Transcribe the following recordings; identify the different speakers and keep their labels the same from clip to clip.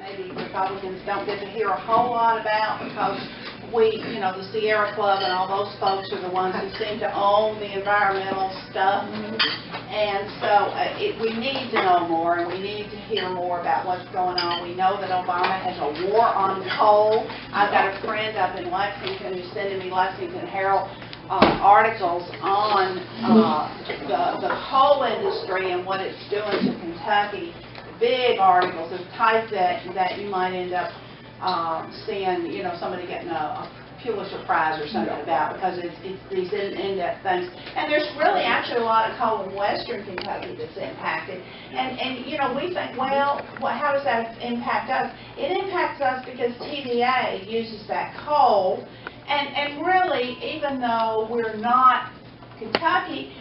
Speaker 1: maybe Republicans don't get to hear a whole lot about, because we, you know, the Sierra Club and all those folks are the ones who seem to own the environmental stuff. And so we need to know more, and we need to hear more about what's going on. We know that Obama has a war on coal. I've got a friend up in Lexington who's sending me Lexington Herald articles on the coal industry and what it's doing to Kentucky. Big articles of type that you might end up seeing, you know, somebody getting a Pulitzer Prize or something about, because it's these in-depth things. And there's really actually a lot of coal in western Kentucky that's impacted. And you know, we think, well, how does that impact us? It impacts us because TVA uses that coal. And really, even though we're not Kentucky,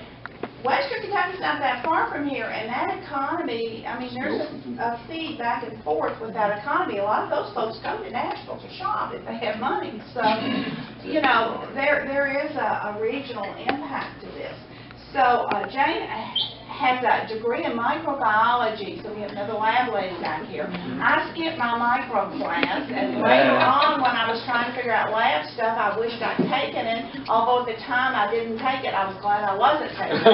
Speaker 1: western Kentucky's not that far from here, and that economy, I mean, there's a feed back and forth with that economy. A lot of those folks go to Nashville to shop if they have money. So, you know, there is a regional impact to this. So Jane has a degree in microbiology, so we have another lab lady back here. I skipped my micro class, and later on when I was trying to figure out lab stuff, I wished I'd taken it, although at the time I didn't take it, I was glad I wasn't taking it.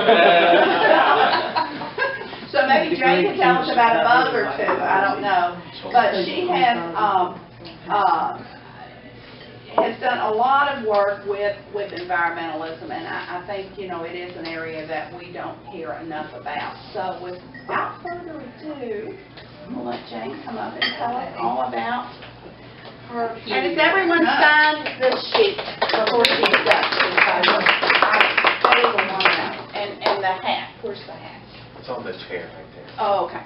Speaker 1: So maybe Jane can tell us about a bug or two, I don't know. But she has done a lot of work with environmentalism, and I think, you know, it is an area that we don't hear enough about. So without further ado, we'll let Jane come up and tell us all about her. And has everyone signed this sheet before she does? And the hat. Where's the hat?
Speaker 2: It's on the chair right there.
Speaker 1: Oh, okay.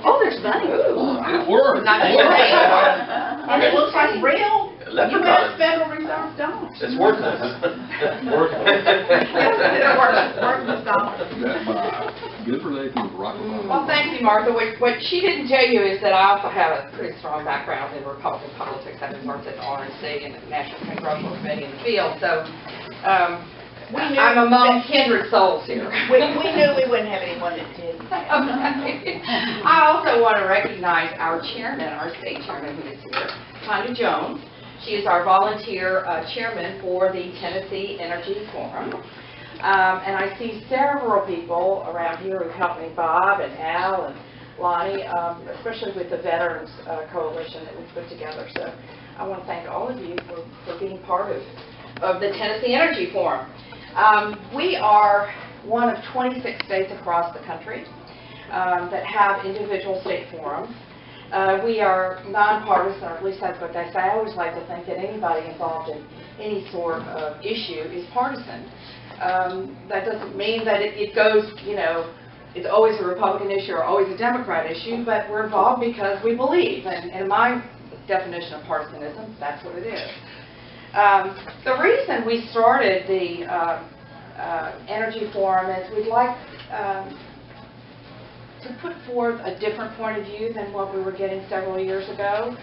Speaker 1: Oh, there's money. Ooh.
Speaker 2: It works.
Speaker 1: And it looks like real U.S. Federal Reserve dollars.
Speaker 2: It's worthless. Worthless.
Speaker 1: Worthless dollars.
Speaker 3: Good relations with Rockefeller.
Speaker 4: Well, thank you, Martha. What she didn't tell you is that I also have a pretty strong background in Republican politics, having worked at the RNC and the National Congressional Committee in the field. So I'm among kindred souls here.
Speaker 1: We knew we wouldn't have anyone that did.
Speaker 4: Okay. I also want to recognize our chairman, our state chairman, who is here, Tanya Jones. She is our volunteer chairman for the Tennessee Energy Forum. And I see several people around here who helped me, Bob and Al and Lonnie, especially with the Veterans Coalition that we put together. So I want to thank all of you for being part of the Tennessee Energy Forum. We are one of 26 states across the country that have individual state forums. We are nonpartisan, or at least that's what they say. I always like to think that anybody involved in any sort of issue is partisan. That doesn't mean that it goes, you know, it's always a Republican issue or always a Democrat issue, but we're involved because we believe, and in my definition of partisanism, that's what it is. The reason we started the Energy Forum is we'd like to put forth a different point of view than what we were getting several years ago.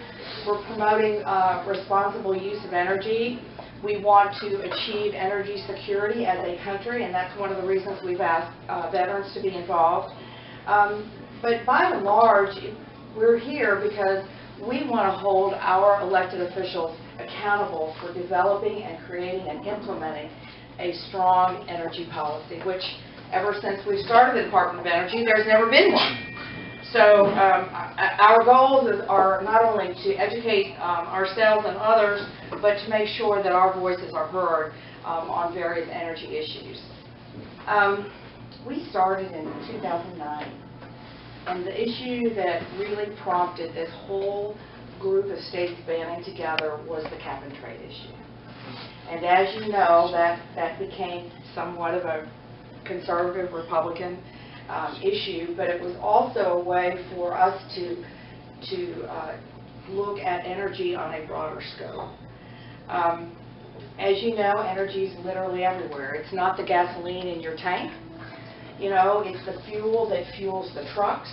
Speaker 4: We're promoting responsible use of energy. We want to achieve energy security as a country, and that's one of the reasons we've asked veterans to be involved. But by and large, we're here because we want to hold our elected officials accountable for developing and creating and implementing a strong energy policy, which ever since we started the Department of Energy, there's never been one. So our goals are not only to educate ourselves and others, but to make sure that our voices are heard on various energy issues. We started in 2009, and the issue that really prompted this whole group of states banding together was the cap-and-trade issue. And as you know, that became somewhat of a conservative Republican issue, but it was also a way for us to look at energy on a broader scope. As you know, energy is literally everywhere. It's not the gasoline in your tank. You know, it's the fuel that fuels the trucks,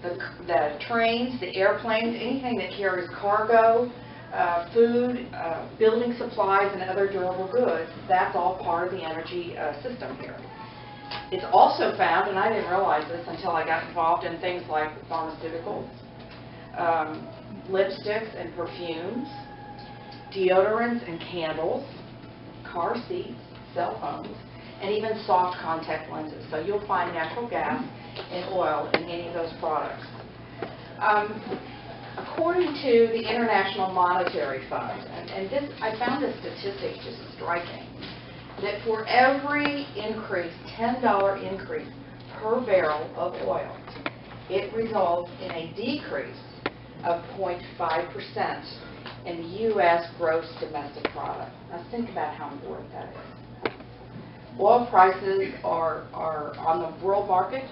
Speaker 4: the trains, the airplanes, anything that carries cargo, food, building supplies, and other durable goods. That's all part of the energy system here. It's also found, and I didn't realize this until I got involved in things like pharmaceuticals, lipsticks and perfumes, deodorants and candles, car seats, cell phones, and even soft contact lenses. So you'll find natural gas and oil in any of those products. According to the International Monetary Fund, and this, I found this statistic just striking, that for every increase, $10 increase per barrel of oil, it results in a decrease of 0.5% in the U.S. gross domestic product. Now think about how important that is. Oil prices are on the world market.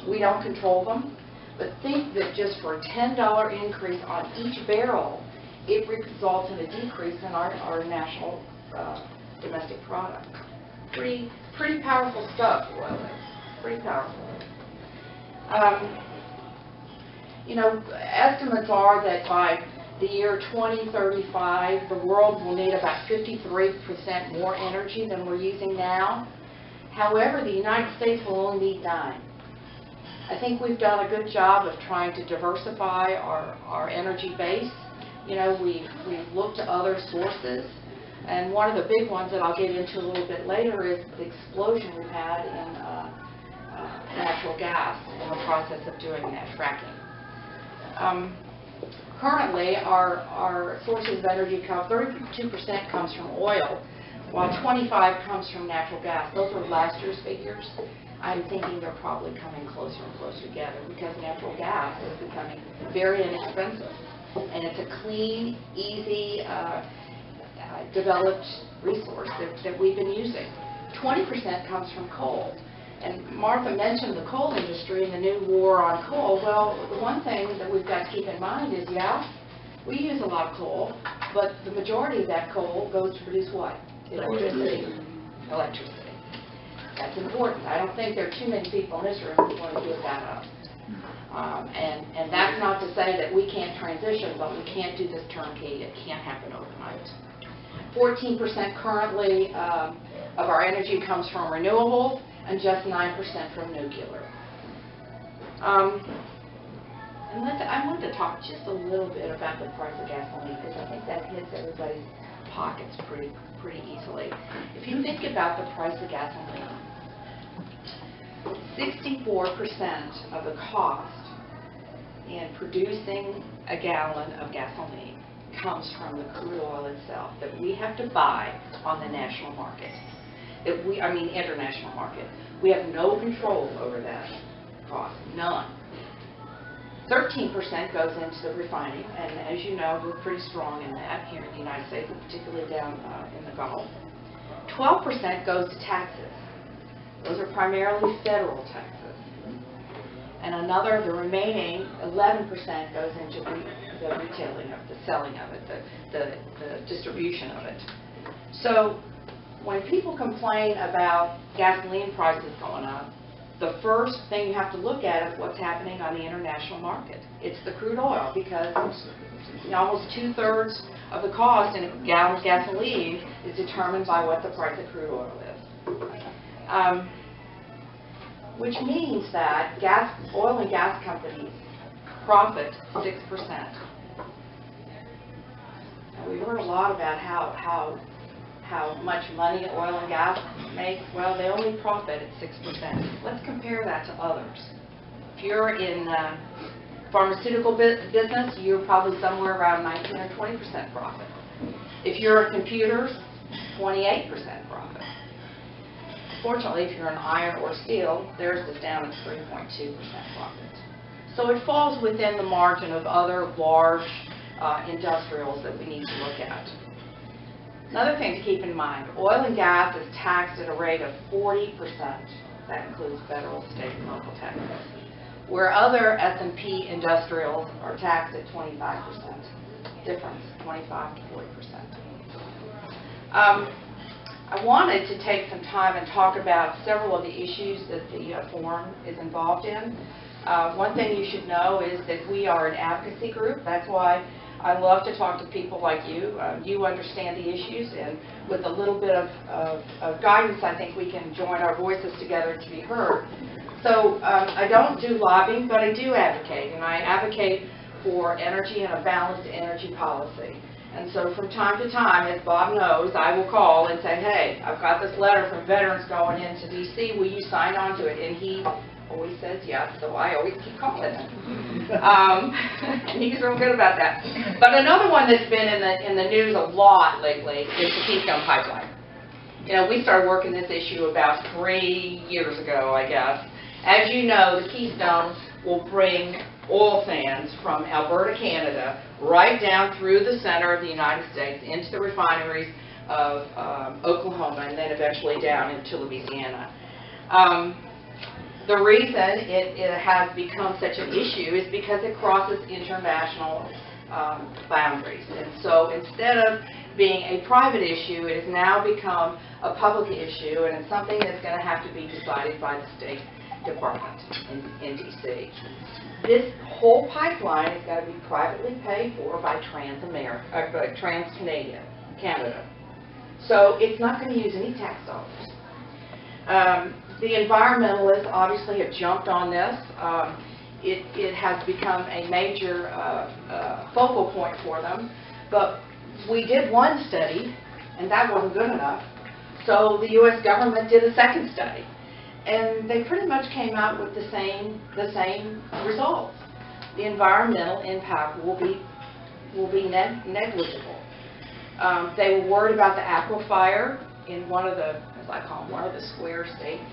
Speaker 4: We don't control them. But think that just for a $10 increase on each barrel, it results in a decrease in our national domestic product. Pretty powerful stuff, oil is. Pretty powerful. You know, estimates are that by the year 2035, the world will need about 53% more energy than we're using now. However, the United States will only need 9%. I think we've done a good job of trying to diversify our energy base. You know, we've looked to other sources, and one of the big ones that I'll get into a little bit later is the explosion we've had in natural gas in the process of doing that fracking. Currently, our sources of energy come, 32% comes from oil, while 25% comes from natural gas. Those are last year's figures. I'm thinking they're probably coming closer and closer together because natural gas is becoming very inexpensive. And it's a clean, easy, developed resource that we've been using. 20% comes from coal. And Martha mentioned the coal industry and the new war on coal. Well, the one thing that we've got to keep in mind is, yeah, we use a lot of coal, but the majority of that coal goes to produce what? Electricity. Electricity. That's important. I don't think there are too many people in this room who want to give that up. And that's not to say that we can't transition, but we can't do this turnkey. It can't happen overnight. 14% currently of our energy comes from renewables, and just 9% from nuclear. And I want to talk just a little bit about the price of gasoline, because I think that hits everybody's pockets pretty easily. If you think about the price of gasoline, 64% of the cost in producing a gallon of gasoline comes from the crude oil itself that we have to buy on the national market. International market. We have no control over that cost, none. 13% goes into the refining, and as you know, we're pretty strong in that here in the United States, particularly down in the Gulf. 12% goes to taxes. Those are primarily federal taxes. And the remaining 11% goes into the retailing of the selling of it, the distribution of it. So when people complain about gasoline prices going up, the first thing you have to look at is what's happening on the international market. It's the crude oil, because almost 2/3 of the cost in a gallon of gasoline is determined by what the price of crude oil is. Which means that oil and gas companies profit 6%. Now, we've heard a lot about how much money oil and gas make. Well, they only profit at 6%. Let's compare that to others. If you're in pharmaceutical business, you're probably somewhere around 19 or 20% profit. If you're in computers, 28% profit. Fortunately, if you're in iron or steel, theirs is down at 3.2% profit. So it falls within the margin of other large industrials that we need to look at. Another thing to keep in mind, oil and gas is taxed at a rate of 40%. That includes federal, state, and local taxes. Where other S&P industrials are taxed at 25%. Difference, 25 to 40%. I wanted to take some time and talk about several of the issues that the forum is involved in. One thing you should know is that we are an advocacy group. That's why I love to talk to people like you. You understand the issues, and with a little bit of guidance, I think we can join our voices together to be heard. So I don't do lobbying, but I do advocate, and I advocate for energy and a balanced energy policy. And so from time to time, as Bob knows, I will call and say, hey, I've got this letter from veterans going into D.C., will you sign on to it? And he always says yes, so I always keep calling him. And he's real good about that. But another one that's been in the news a lot lately is the Keystone Pipeline. You know, we started working this issue about 3 years ago, I guess. As you know, the Keystone will bring oil sands from Alberta, Canada, right down through the center of the United States into the refineries of Oklahoma and then eventually down into Louisiana. The reason it has become such an issue is because it crosses international boundaries. And so instead of being a private issue, it has now become a public issue, and it's something that's going to have to be decided by the State Department in D.C. This whole pipeline is going to be privately paid for by TransCanadian, Canada. So it's not going to use any tax dollars. The environmentalists obviously have jumped on this. It has become a major focal point for them. But we did one study, and that wasn't good enough. So the U.S. government did a second study. And they pretty much came out with the same results. The environmental impact will be negligible. They were worried about the aquifer in one of the, as I call them, one of the square states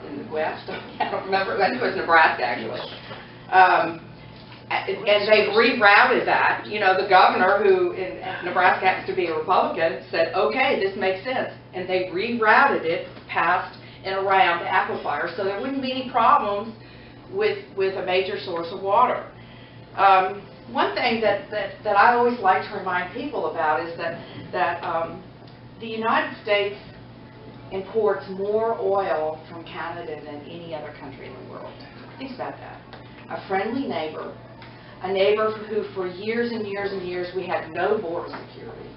Speaker 4: in the West. I don't remember. I think it was Nebraska, actually. And they rerouted that. You know, the governor, who in Nebraska happens to be a Republican, said, okay, this makes sense. And they rerouted it past and around the aquifer, so there wouldn't be any problems with a major source of water. One thing that I always like to remind people about is that the United States imports more oil from Canada than any other country in the world. Think about that. A friendly neighbor, a neighbor who for years and years and years we had no border security.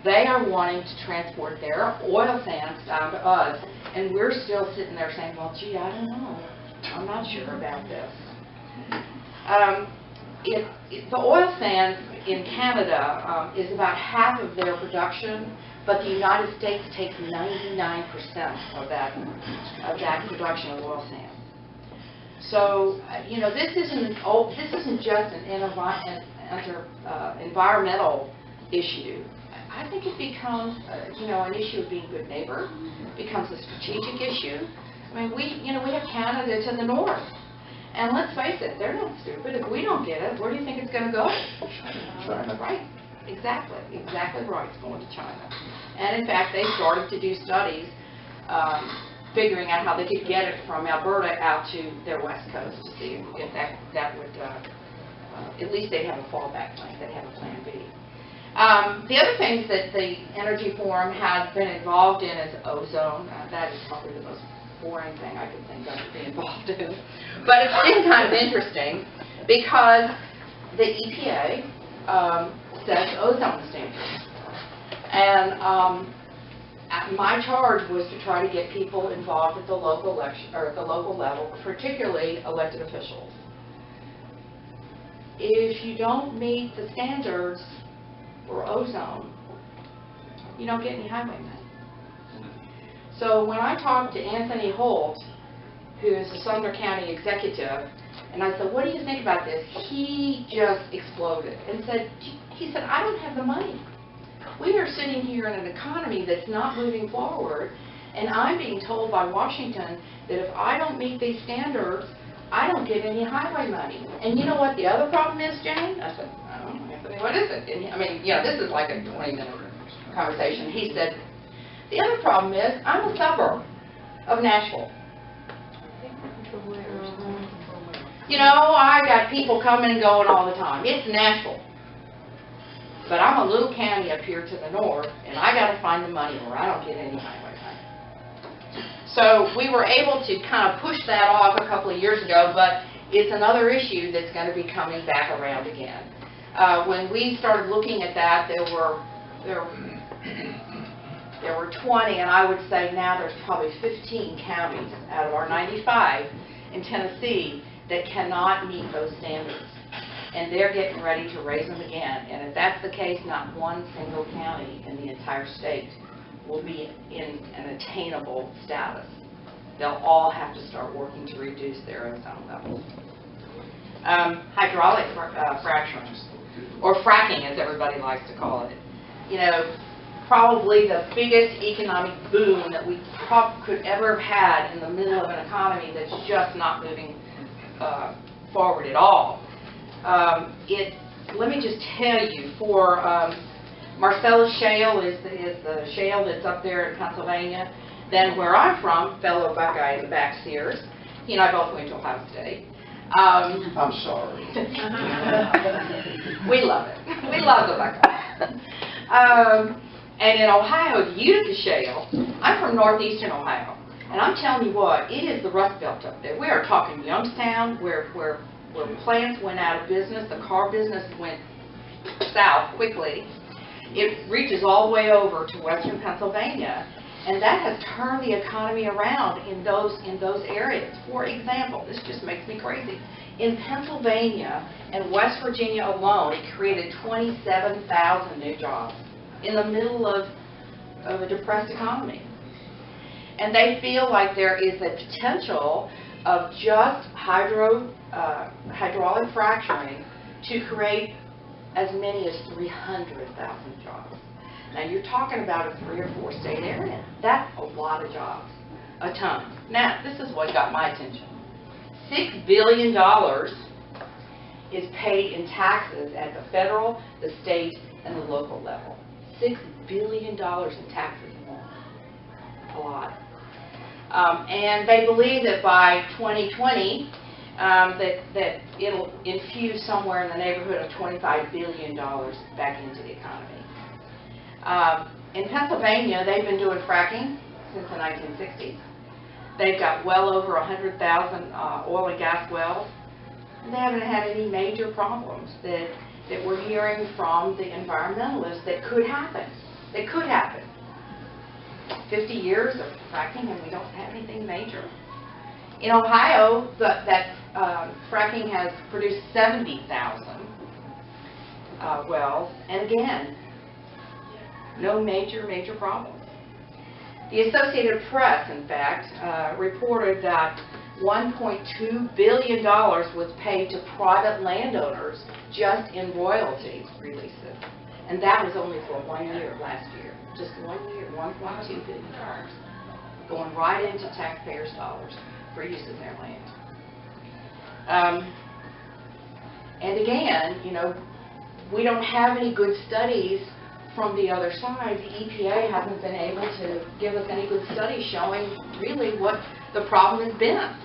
Speaker 4: They are wanting to transport their oil sands down to us, and we're still sitting there saying, well, gee, I don't know. I'm not sure about this. The oil sands in Canada is about half of their production, but the United States takes 99% of that production of oil sands. So, you know, this isn't just an environmental issue. I think it becomes, you know, an issue of being a good neighbor. It becomes a strategic issue. I mean, we have Canada to the north. And let's face it, they're not stupid. If we don't get it, where do you think it's going to go? China. Right. Exactly. Exactly right. It's going to China. And in fact, they started to do studies figuring out how they could get it from Alberta out to their west coast to see if that would, at least they'd have a fallback plan. They'd have a plan B. The other things that the Energy Forum has been involved in is ozone. That is probably the most boring thing I could think of to be involved in. But it's been kind of interesting because the EPA sets ozone standards. And my charge was to try to get people involved at the local level, particularly elected officials. If you don't meet the standards for ozone, you don't get any highway money. So when I talked to Anthony Holt, who is the Sumner County executive, and I said, what do you think about this? He just exploded and said, he said, I don't have the money. We are sitting here in an economy that's not moving forward, and I'm being told by Washington that if I don't meet these standards, I don't get any highway money. And you know what the other problem is, Jane? I said, oh, Anthony, what is it? And, I mean, you know, this is like a 20-minute conversation. He said, the other problem is I'm a suburb of Nashville. You know, I got people coming and going all the time. It's Nashville. But I'm a little county up here to the north, and I got to find the money or I don't get any highway money. So we were able to kind of push that off a couple of years ago, but it's another issue that's going to be coming back around again. When we started looking at that, there were 20, and I would say now there's probably 15 counties out of our 95 in Tennessee that cannot meet those standards. and they're getting ready to raise them again. And if that's the case, not one single county in the entire state will be in an attainable status. They'll all have to start working to reduce their ozone levels. Hydraulic fracturing, or fracking as everybody likes to call it. You know, probably the biggest economic boom that we could ever have had in the middle of an economy that's just not moving forward at all. Let me just tell you, for Marcellus Shale is the shale that's up there in Pennsylvania. Then where I'm from, fellow Buckeye in the back Sears, he and I both went to Ohio State.
Speaker 5: I'm sorry.
Speaker 4: We love it. We love the Buckeyes. And in Ohio, the Utica Shale, I'm from northeastern Ohio, and I'm telling you what, it is the Rust Belt up there. We are talking Youngstown, where plants went out of business, the car business went south quickly. It reaches all the way over to western Pennsylvania, and that has turned the economy around in those areas. For example, this just makes me crazy. In Pennsylvania and West Virginia alone, it created 27,000 new jobs in the middle of a depressed economy. And they feel like there is a potential of just hydraulic fracturing to create as many as 300,000 jobs. Now you're talking about a 3 or 4 state area. That's a lot of jobs, a ton. Now this is what got my attention. $6 billion is paid in taxes at the federal, the state, and the local level. $6 billion in taxes alone. A lot. And they believe that by 2020, that it'll infuse somewhere in the neighborhood of $25 billion back into the economy. In Pennsylvania, they've been doing fracking since the 1960s. They've got well over 100,000 oil and gas wells. And they haven't had any major problems that we're hearing from the environmentalists that could happen. That could happen. 50 years of fracking and we don't have anything major. In Ohio, that fracking has produced 70,000 wells, and again, no major problems. The Associated Press, in fact, reported that $1.2 billion was paid to private landowners just in royalty releases. And that was only for 1 year last year. Just 1 year, $1.2 billion going right into taxpayers' dollars for use of their land. And again, you know, we don't have any good studies from the other side. The EPA hasn't been able to give us any good studies showing really what the problem has been.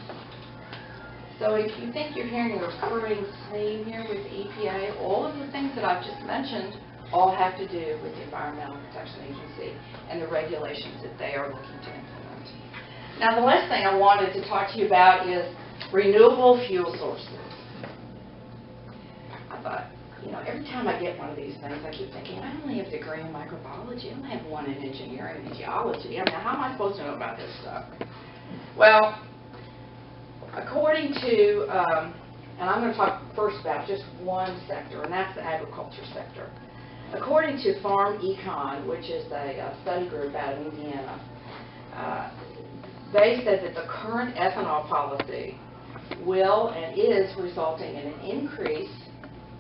Speaker 4: So if you think you're hearing a recurring theme here with the EPA, all of the things that I've just mentioned all have to do with the Environmental Protection Agency and the regulations that they are looking to implement. Now the last thing I wanted to talk to you about is renewable fuel sources. I thought, you know, every time I get one of these things, I keep thinking, I only have a degree in microbiology. I don't have one in engineering and geology. I mean, how am I supposed to know about this stuff? Well, according to, and I'm going to talk first about just one sector, and that's the agriculture sector. According to Farm Econ, which is a study group out of Indiana, they said that the current ethanol policy will and is resulting in an increase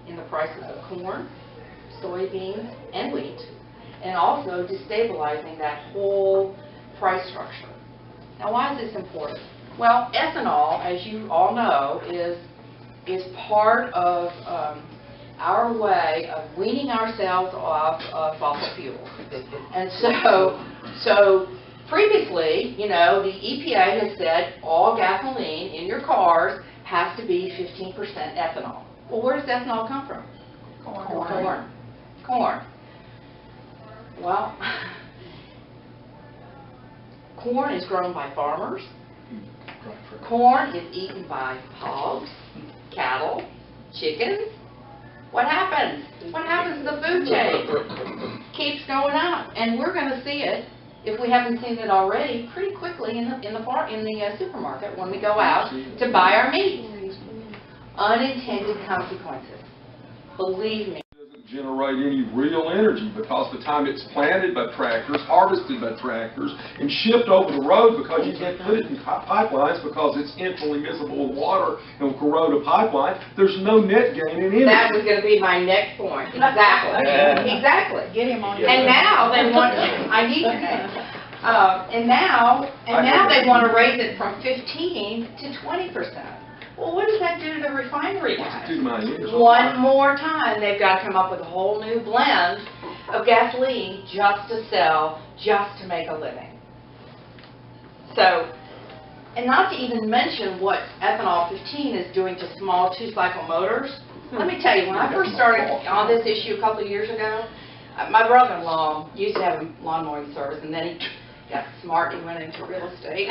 Speaker 4: in the prices of corn, soybeans, and wheat, and also destabilizing that whole price structure. Now, why is this important? Well, ethanol, as you all know, is part of our way of weaning ourselves off of fossil fuels. And so previously, you know, the EPA has said all gasoline in your cars has to be 15% ethanol. Well, where does ethanol come from? Corn. Well, corn is grown by farmers. Corn is eaten by hogs, cattle, chickens. What happens? What happens to the food chain? Keeps going up, and we're going to see it, if we haven't seen it already, pretty quickly in the supermarket when we go out to buy our meat. Unintended consequences. Believe me.
Speaker 3: Doesn't generate any real energy because the time it's planted by tractors, harvested by tractors, and shipped over the road because you can't put it in pipelines because it's infinitely miscible with water and will corrode a pipeline, there's no net gain in energy.
Speaker 4: That was going to be my next point. Exactly. Exactly.
Speaker 1: Get him on.
Speaker 4: And now they want, I need your name. And now they want to raise it from 15 to 20%. Well, what does that do to the refinery guys?
Speaker 3: Too many years.
Speaker 4: One more time, they've got to come up with a whole new blend of gasoline just to sell, just to make a living. So, and not to even mention what ethanol 15 is doing to small two-cycle motors. Let me tell you, when I first started on this issue a couple of years ago, my brother-in-law used to have a lawn mowing service, and then he got smart and went into real estate.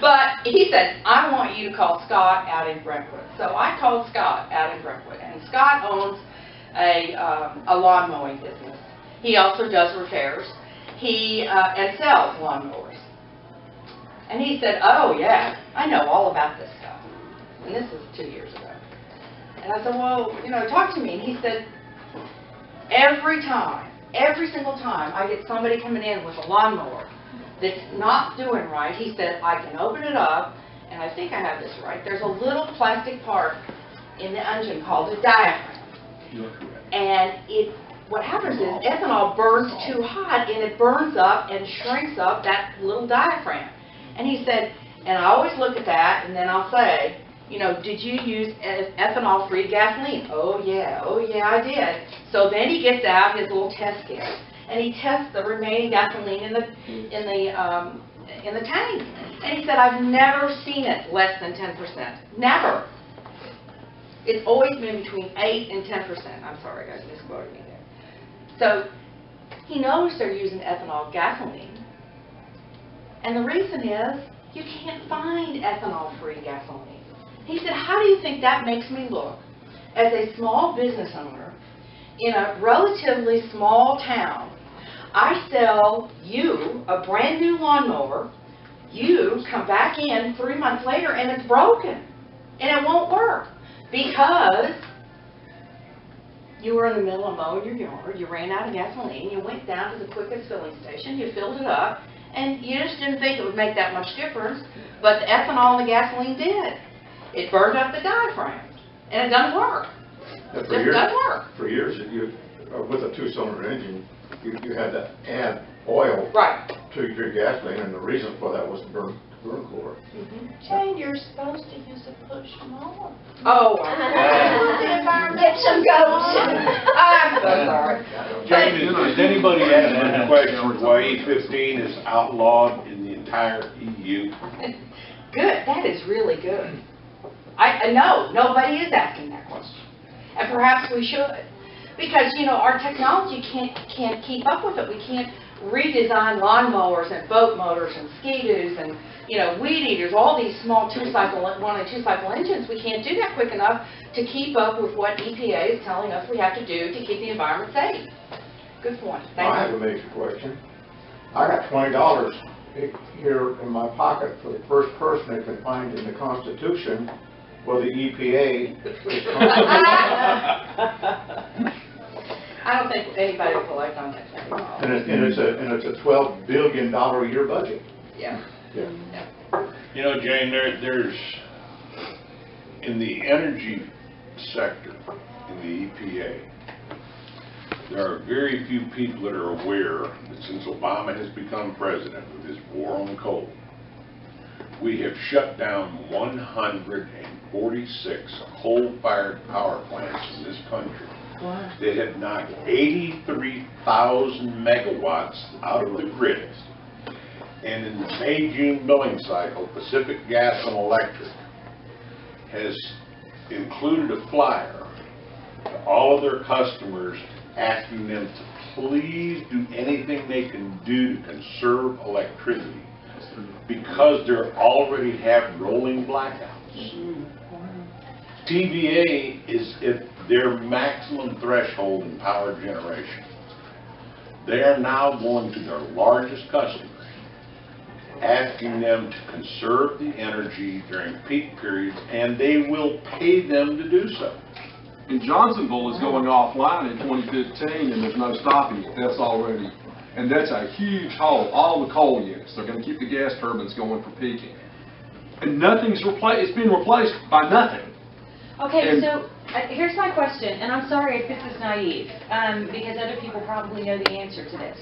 Speaker 4: But he said, I want you to call Scott out in Brentwood. So I called Scott out in Brentwood, and Scott owns a lawn mowing business. He also does repairs. He and sells lawnmowers. And he said, oh yeah, I know all about this stuff. And this was 2 years ago. And I said, well, you know, talk to me. And he said, every single time I get somebody coming in with a lawnmower that's not doing right, he said, I can open it up, and I think I have this right. There's a little plastic part in the engine called a diaphragm. And what happens is ethanol burns too hot, and it burns up and shrinks up that little diaphragm. And he said, and I always look at that, and then I'll say, you know, did you use ethanol-free gasoline? Oh yeah, I did. So then he gets out his little test kit, and he tests the remaining gasoline in the tank. And he said, I've never seen it less than 10%. Never. It's always been between 8 and 10%. I'm sorry, guys, misquoted me there. So he knows they're using ethanol gasoline, and the reason is you can't find ethanol-free gasoline. He said, how do you think that makes me look as a small business owner in a relatively small town? I sell you a brand new lawnmower, you come back in 3 months later and it's broken and it won't work because you were in the middle of mowing your yard, you ran out of gasoline, you went down to the quickest filling station, you filled it up, and you just didn't think it would make that much difference, but the ethanol and the gasoline did. It burned up the diaphragm, and it doesn't work. It just doesn't work.
Speaker 5: For years, with a two-cylinder engine, you had to add oil to your gasoline, and the reason for that was to burn cooler.
Speaker 1: Jane, you're supposed to use a push mower.
Speaker 4: Oh,
Speaker 1: Get some goats.
Speaker 4: I'm so sorry.
Speaker 6: Jane, does anybody have any questions why E15 is outlawed in the entire EU?
Speaker 4: Good. That is really good. I know nobody is asking that question, and perhaps we should, because you know our technology can't keep up with it. We can't redesign lawnmowers and boat motors and ski-doos and weed eaters, all these small one and two cycle engines. We can't do that quick enough to keep up with what EPA is telling us we have to do to keep the environment safe. Good point. Thank you.
Speaker 5: I have a major question. I got $20 here in my pocket for the first person that can find in the Constitution where the EPA is
Speaker 4: I don't think anybody will collect on that anymore.
Speaker 5: and it's a $12 billion a year budget.
Speaker 4: Yeah.
Speaker 6: You know, Jane, there's in the energy sector, in the EPA, there are very few people that are aware that since Obama has become president with his war on coal, we have shut down 146 coal-fired power plants in this country.
Speaker 4: Wow.
Speaker 6: That have knocked 83,000 megawatts out of the grid. And in the May-June billing cycle, Pacific Gas and Electric has included a flyer to all of their customers asking them to please do anything they can do to conserve electricity because they already have rolling blackouts. TVA is at their maximum threshold in power generation. They are now going to their largest customers, asking them to conserve the energy during peak periods, and they will pay them to do so.
Speaker 3: And Johnsonville is going offline in 2015, and there's no stopping it. That's already, and that's a huge hole. All the coal units, they're going to keep the gas turbines going for peaking. And nothing's replaced, it's being replaced by nothing.
Speaker 7: Okay,
Speaker 3: And-
Speaker 7: so here's my question, and I'm sorry if this is naive, because other people probably know the answer to this.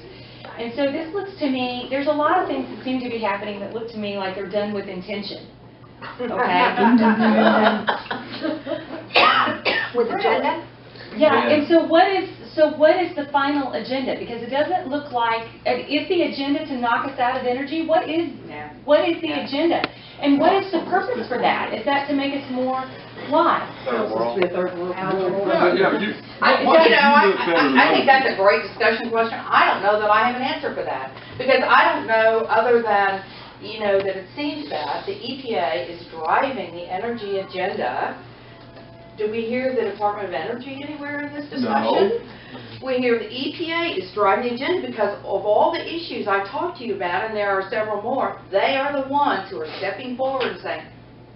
Speaker 7: And so this looks to me, there's a lot of things that seem to be happening that look to me like they're done with intention. Okay?
Speaker 4: With agenda?
Speaker 7: Yeah, and so what is the final agenda? Because it doesn't look like, is the agenda to knock us out of energy? What is the agenda? And what is the purpose for that? Is that to make us more, why?
Speaker 2: Third world.
Speaker 1: I think that's a great discussion question. I don't know that I have an answer for that. Because I don't know, other than, that it seems that the EPA is driving the energy agenda. Do we hear the Department of Energy anywhere in this discussion? No. We hear the EPA is driving the agenda because of all the issues I talked to you about, and there are several more. They are the ones who are stepping forward and saying,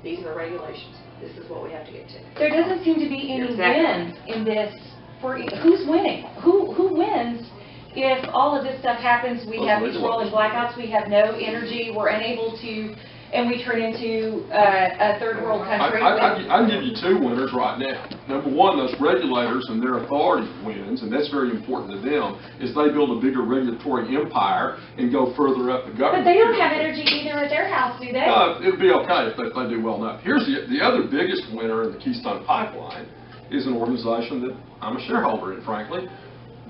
Speaker 1: these are the regulations. This is what we have to get to.
Speaker 7: There doesn't seem to be any win in this. Who's winning? Who wins if all of this stuff happens? We have these rolling blackouts. We have no energy. We're unable to, and we turn into a third world country.
Speaker 3: I can give you two winners right now. Number one, those regulators and their authority wins, and that's very important to them, is they build a bigger regulatory empire and go further up the government.
Speaker 7: But they don't have energy either at their house, do they?
Speaker 3: It'll be okay if they do well enough. Here's the other biggest winner in the Keystone Pipeline is an organization that I'm a shareholder in, frankly.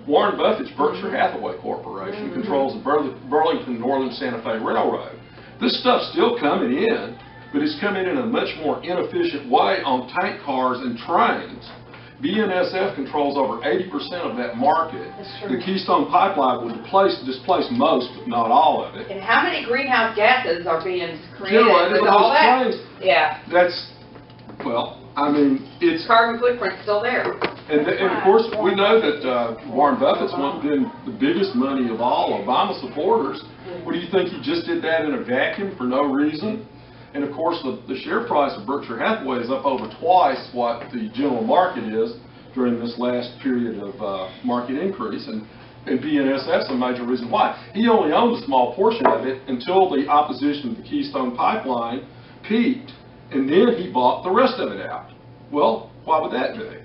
Speaker 3: Warren Buffett's Berkshire Hathaway Corporation controls the Burlington Northern Santa Fe Railroad. This stuff's still coming in, but it's coming in a much more inefficient way on tank cars and trains. BNSF controls over 80% of that market. The Keystone Pipeline will displace most, but not all of it.
Speaker 1: And how many greenhouse gases are being created
Speaker 3: Generated
Speaker 1: with
Speaker 3: by
Speaker 1: all
Speaker 3: those
Speaker 1: that?
Speaker 3: trains.
Speaker 1: Yeah.
Speaker 3: That's, well, I mean, it's...
Speaker 1: Carbon footprint's still there.
Speaker 3: And of course, we know that Warren Buffett's been the biggest money of all Obama supporters. What do you think, he just did that in a vacuum for no reason? And of course, the share price of Berkshire Hathaway is up over twice what the general market is during this last period of market increase. And BNSF's a major reason why. He only owned a small portion of it until the opposition to the Keystone Pipeline peaked, and then he bought the rest of it out. Well, why would that be?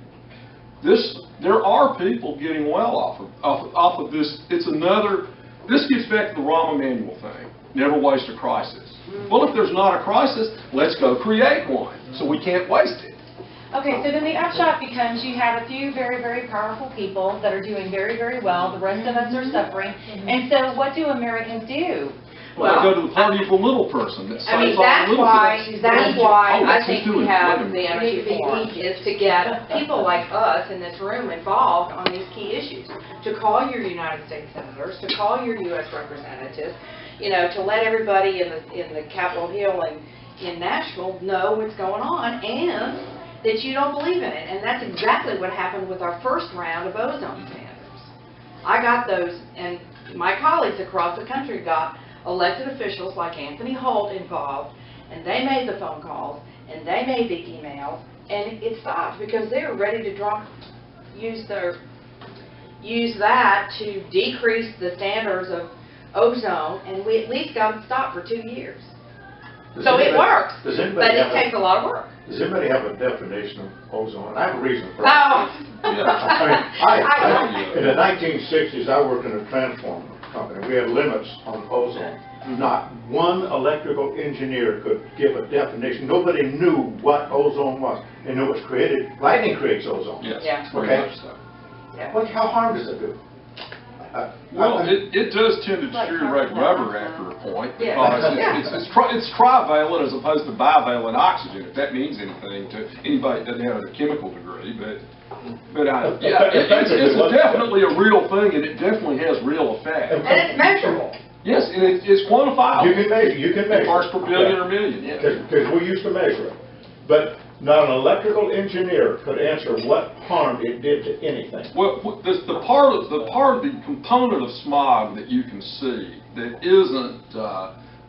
Speaker 3: There are people getting well off of this. This gets back to the Rahm Emanuel thing. Never waste a crisis. Well, if there's not a crisis, let's go create one, so we can't waste it.
Speaker 7: Okay, so then the upshot becomes you have a few very, very powerful people that are doing very, very well. The rest of us are suffering. And so what do Americans do?
Speaker 3: Well, they go to the party of the little person that saves all the little things.
Speaker 1: That's why
Speaker 3: Oh,
Speaker 1: I
Speaker 3: let's
Speaker 1: think
Speaker 3: just do
Speaker 1: we
Speaker 3: it.
Speaker 1: have
Speaker 3: Wait a
Speaker 1: the
Speaker 3: minute.
Speaker 1: Energy Forum, is to get people like us in this room involved on these key issues. To call your United States senators, to call your U.S. representatives, to let everybody in the Capitol Hill and in Nashville know what's going on, and that you don't believe in it. And that's exactly what happened with our first round of ozone standards. I got those, and my colleagues across the country got elected officials like Anthony Holt involved, and they made the phone calls, and they made the emails, and it stopped because they were ready to use that to decrease the standards of ozone, and we at least got it stopped for 2 years. So it works, but it takes a lot of work.
Speaker 5: Does anybody have a definition of ozone? I have a reason for it.
Speaker 1: Oh.
Speaker 5: In the 1960s, I worked in a transformer company. We had limits on ozone. Not one electrical engineer could give a definition. Nobody knew what ozone was. They knew it was created. Lightning creates ozone.
Speaker 3: Yes,
Speaker 1: Yeah.
Speaker 3: very
Speaker 5: Okay.
Speaker 3: much so.
Speaker 1: Yeah.
Speaker 5: How harm does it do?
Speaker 3: Well, it does tend to deteriorate rubber after a point,
Speaker 1: Yeah.
Speaker 3: because it's trivalent as opposed to bivalent oxygen, if that means anything to anybody that doesn't have a chemical degree. But it's definitely a real thing, and it definitely has real effect.
Speaker 1: And it's measurable.
Speaker 3: Yes, and it's quantifiable.
Speaker 5: You can measure.
Speaker 3: Parts per billion or million, yeah.
Speaker 5: Because we used to measure it. But not an electrical engineer could answer what harm it did to anything.
Speaker 3: Well, the component of smog that you can see that isn't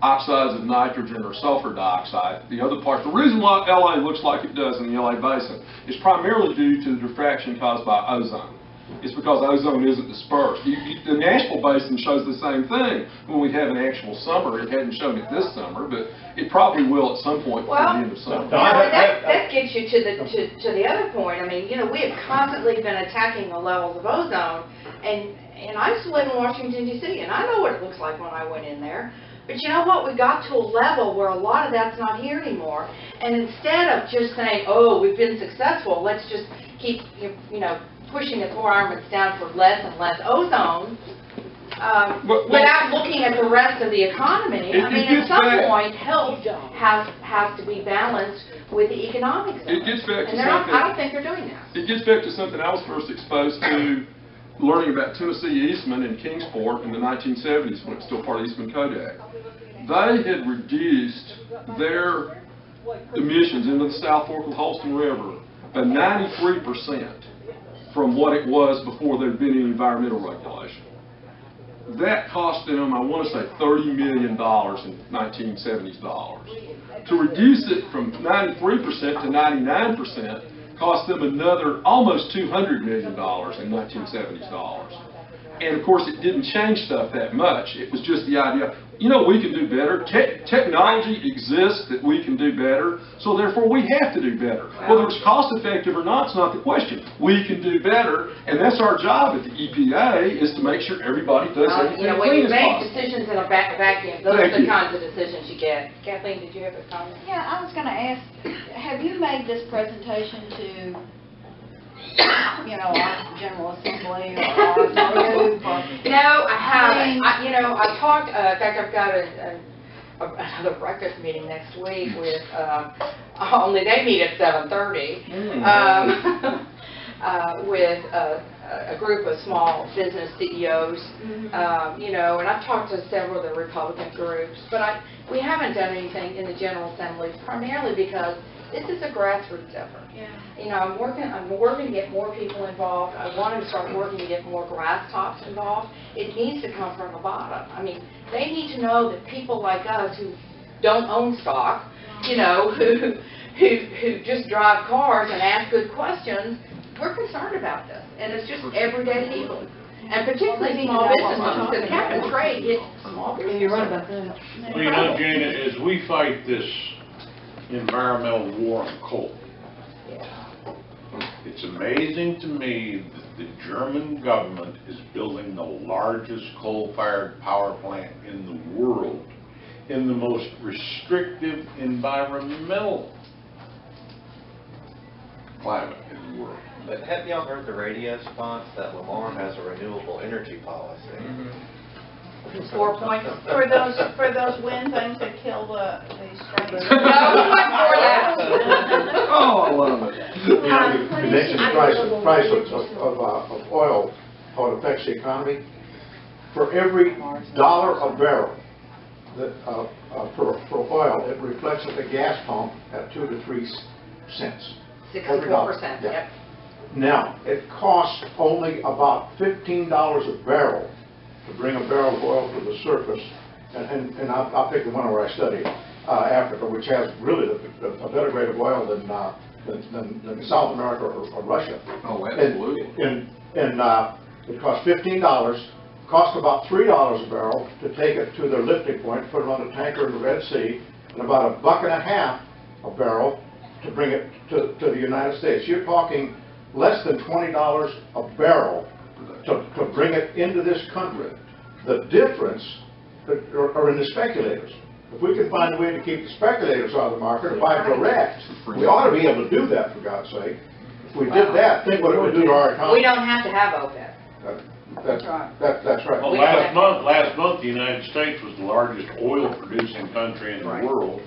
Speaker 3: oxides of nitrogen or sulfur dioxide. The other part, the reason why LA looks like it does in the LA basin is primarily due to the diffraction caused by ozone. It's because ozone isn't dispersed. The Nashville Basin shows the same thing when we have an actual summer. It hadn't shown it this summer, but it probably will at some point before the end of summer.
Speaker 4: That gets you to the other point. I mean, you know, we have constantly been attacking the levels of ozone, and I used to live in Washington, D.C., and I know what it looks like when I went in there. But you know what? We got to a level where a lot of that's not here anymore. And instead of just saying, oh, we've been successful, let's just keep, you know, pushing the poor armaments down for less and less ozone, without looking at the rest of the economy. I mean, at some point, health has to be balanced with the economics of it.
Speaker 3: It gets back to
Speaker 4: And
Speaker 3: something.
Speaker 4: I don't think they're doing that.
Speaker 3: It gets back to something I was first exposed to learning about Tennessee Eastman in Kingsport in the 1970s when it was still part of Eastman Kodak. They had reduced their emissions into the South Fork of the Holston River by 93% from what it was before there'd been any environmental regulation. That cost them, I want to say, $30 million in 1970s dollars. To reduce it from 93% to 99% cost them another almost $200 million in 1970s dollars. And of course, it didn't change stuff that much. It was just the idea, you know, we can do better. Technology exists that we can do better, so therefore we have to do better. Whether it's cost effective or not, it's not the question. We can do better, and that's our job at the EPA, is to make sure everybody does everything
Speaker 4: You know, when
Speaker 3: clean
Speaker 4: you
Speaker 3: as
Speaker 4: make
Speaker 3: possible.
Speaker 4: decisions in a vacuum, those are the kinds of decisions you get. Kathleen, did you have a comment?
Speaker 8: Yeah, I was going to ask, have you made this presentation to, you know, our General Assembly or our group?
Speaker 4: No, I haven't. You know, I've talked, in fact, I've got another breakfast meeting next week with, only they meet at 7:30, with a group of small business CEOs, you know, and I've talked to several of the Republican groups, but we haven't done anything in the General Assembly, primarily because this is a grassroots effort.
Speaker 1: Yeah.
Speaker 4: You know, I'm working to get more people involved. I want to start working to get more grass tops involved. It needs to come from the bottom. I mean, they need to know that people like us who don't own stock, you know, who just drive cars and ask good questions, we're concerned about this. And it's just everyday people. And particularly small businesses, because cap and trade hits small businesses.
Speaker 8: You're right about that.
Speaker 6: Well, you know, Jane, as we fight this environmental war on coal, it's amazing to me that the German government is building the largest coal-fired power plant in the world in the most restrictive environmental climate in the world.
Speaker 2: But have y'all heard the radio spots that Lamar has a renewable energy policy?
Speaker 4: 4 points.
Speaker 1: For those wind things that kill the strains.
Speaker 4: No, we went for that.
Speaker 3: Oh, I love it.
Speaker 5: You know, you mentioned the price of oil, how it affects the economy. For every dollar a barrel that, for oil, it reflects at the gas pump at 2 to 3 cents.
Speaker 4: 64%, yep.
Speaker 5: Now, it costs only about $15 a barrel to bring a barrel of oil to the surface, and I'll pick the one where I studied, Africa, which has really a better grade of oil than South America or Russia.
Speaker 3: Oh, absolutely.
Speaker 5: And it costs $15, costs about $3 a barrel to take it to their lifting point, put it on a tanker in the Red Sea, and about $1.50 a barrel to bring it to the United States. You're talking less than $20 a barrel to bring it into this country. The difference are in the speculators. If we can find a way to keep the speculators out of the market and buy direct, we ought to be able to do that, for God's sake. If we did that, think what it would do to our economy.
Speaker 4: We don't have to have OPEC.
Speaker 5: That's right.
Speaker 6: Well, last month, the United States was the largest oil-producing country in the world.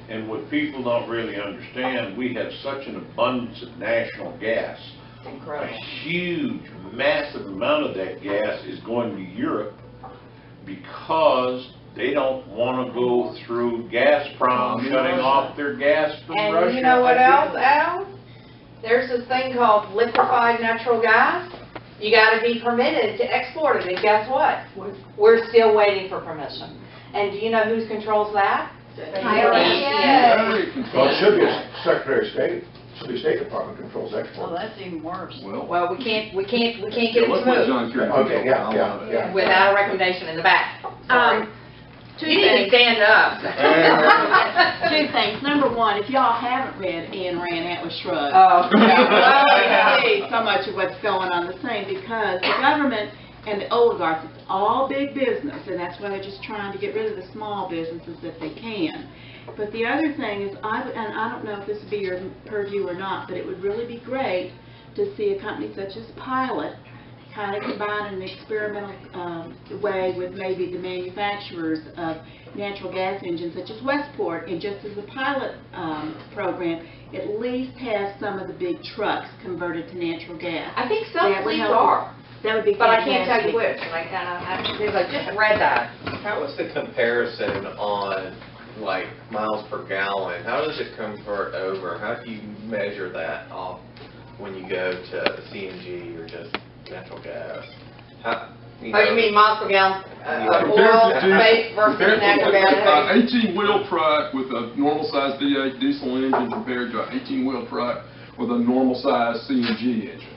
Speaker 6: And what people don't really understand, we have such an abundance of national gas.
Speaker 4: Incredible.
Speaker 6: A huge, massive amount of that gas is going to Europe because they don't want to go through Gazprom shutting off their gas from Russia.
Speaker 4: And you know what else, Al? There's this thing called liquefied natural gas. You got to be permitted to export it, and guess what? We're still waiting for permission. And do you know who controls that?
Speaker 8: IRS.
Speaker 5: Well, it should be Secretary of State, should be State Department controls export.
Speaker 8: Well, that's even worse.
Speaker 4: Well, we can't get it
Speaker 3: let's let
Speaker 4: smooth
Speaker 3: John Kerry.
Speaker 5: Okay, yeah.
Speaker 4: without a recommendation in the back.
Speaker 8: Two
Speaker 4: You need to
Speaker 8: things.
Speaker 4: stand up.
Speaker 8: Two things. Number one, if y'all haven't read Ayn Rand, Atlas Shrugged,
Speaker 4: Oh,
Speaker 8: you see so much of what's going on the same, because the government and the oligarchs, it's all big business, and that's why they're just trying to get rid of the small businesses if they can. But the other thing is, and I don't know if this would be your purview or not, but it would really be great to see a company such as Pilot kind of combine in an experimental way with maybe the manufacturers of natural gas engines such as Westport, and just as a pilot program, at least have some of the big trucks converted to natural gas.
Speaker 4: I think some
Speaker 8: That would
Speaker 4: fleets
Speaker 8: help.
Speaker 4: are,
Speaker 8: That would be
Speaker 4: but I
Speaker 8: fantastic.
Speaker 4: can't tell you which. Because I just read that.
Speaker 2: How is the comparison on, like, miles per gallon? How does it convert over? How do you measure that off when you go to CNG or just natural gas? How,
Speaker 4: Oh, you mean miles per gallon of oil based versus natural gas?
Speaker 3: 18-wheel truck with a normal-sized V8 diesel engine compared to an 18-wheel truck with a normal-sized CNG engine.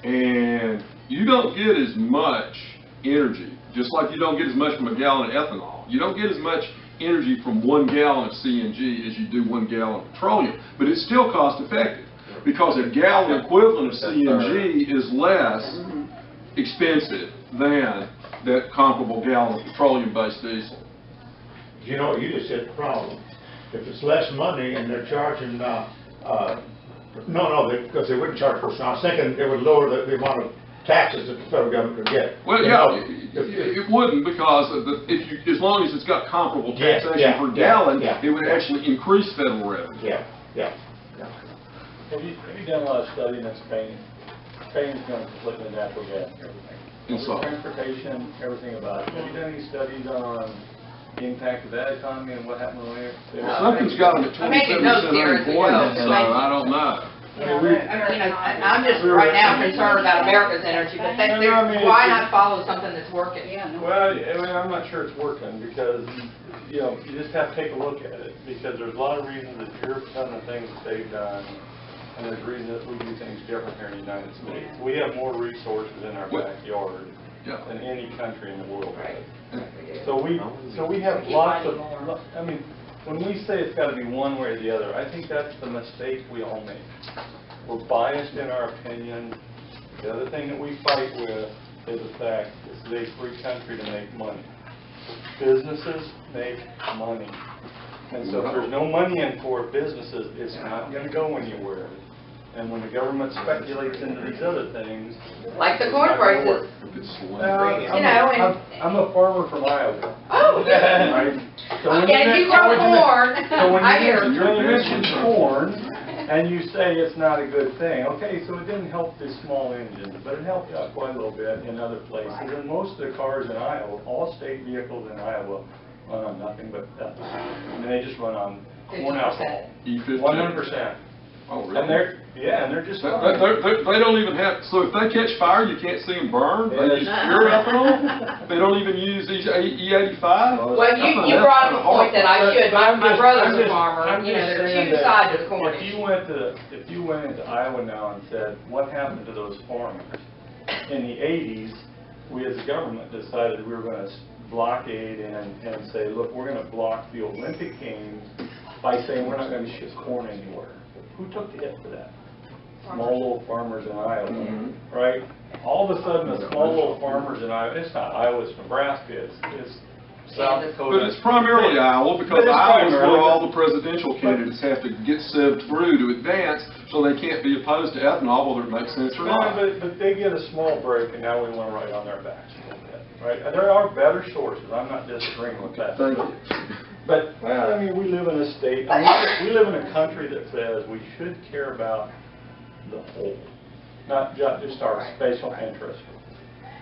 Speaker 3: And you don't get as much energy, just like you don't get as much from a gallon of ethanol. You don't get as much energy from 1 gallon of CNG as you do 1 gallon of petroleum, but it's still cost-effective because a gallon equivalent of CNG is less expensive than that comparable gallon of petroleum-based diesel.
Speaker 5: You know, you just hit the problem. If it's less money and they're charging, because they wouldn't charge for, I was thinking it would lower the amount of taxes that the federal government could get.
Speaker 3: Well, yeah, it wouldn't, because of as long as it's got comparable taxation per gallon, it would actually increase federal revenue.
Speaker 5: Yeah.
Speaker 9: Have you done a lot of studying in Spain? Spain's going to completely natural gas and everything.
Speaker 3: And so,
Speaker 9: Transportation, everything about it. Have you done any studies on the impact of that economy and what happened over there?
Speaker 3: something's got them at 27% unemployment, so I don't know.
Speaker 4: I'm just right now concerned about America's energy, but why not follow something that's working?
Speaker 9: Well, I mean, I'm not sure it's working because, you just have to take a look at it, because there's a lot of reasons that Europe's done the things that they've done, and there's reasons that we do things different here in the United States. We have more resources in our backyard than any country in the world has. So we have lots of, I mean, when we say it's got to be one way or the other, I think that's the mistake we all make. We're biased in our opinion. The other thing that we fight with is the fact this is a free country to make money. Businesses make money. And so if there's no money in for businesses, it's not going to go anywhere. And when the government speculates into these other things,
Speaker 4: Like the corn prices.
Speaker 9: I'm a farmer from Iowa.
Speaker 4: Oh,
Speaker 9: Right? So when
Speaker 4: you grow corn. I hear.
Speaker 9: When you mention corn, and you say it's not a good thing, okay, so it didn't help the small engines, but it helped out quite a little bit in other places. And most of the cars in Iowa, all state vehicles in Iowa, run on nothing but ethanol. And they just run on corn alcohol. 100%.
Speaker 3: Oh, really?
Speaker 9: And they're just fine.
Speaker 3: They don't even have, so if they catch fire, you can't see them burn? They use pure ethanol? They don't even use these E85?
Speaker 4: Well, you brought up a point that I should. My brother's a farmer. There's two sides to the coin.
Speaker 9: If you went into Iowa now and said, what happened to those farmers? In the 80s, we as a government decided we were going to blockade and say, look, we're going to block the Olympic Games by saying we're not going to ship corn anywhere. Who took the hit for that? Small little farmers in Iowa, right? All of a sudden, the small little farmers in Iowa, it's not Iowa, it's Nebraska, it's South Dakota.
Speaker 3: But it's primarily Iowa, because Iowa is where all the presidential candidates have to get sieved through to advance, so they can't be opposed to ethanol, whether it makes sense or not.
Speaker 9: But they get a small break, and now we want to write on their backs a little bit, right? There are better sources. I'm not disagreeing with that.
Speaker 3: Thank you.
Speaker 9: But, well, I mean, we live in a state, we live in a country that says we should care about the whole, not just our special interest.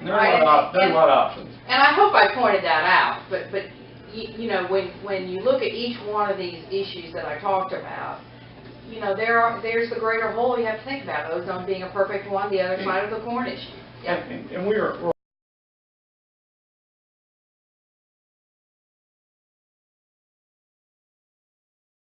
Speaker 9: And there are a lot of options.
Speaker 4: And I hope I pointed that out, but when you look at each one of these issues that I talked about, there's the greater whole you have to think about. Ozone being a perfect one, the other side of the corn issue.
Speaker 9: And we're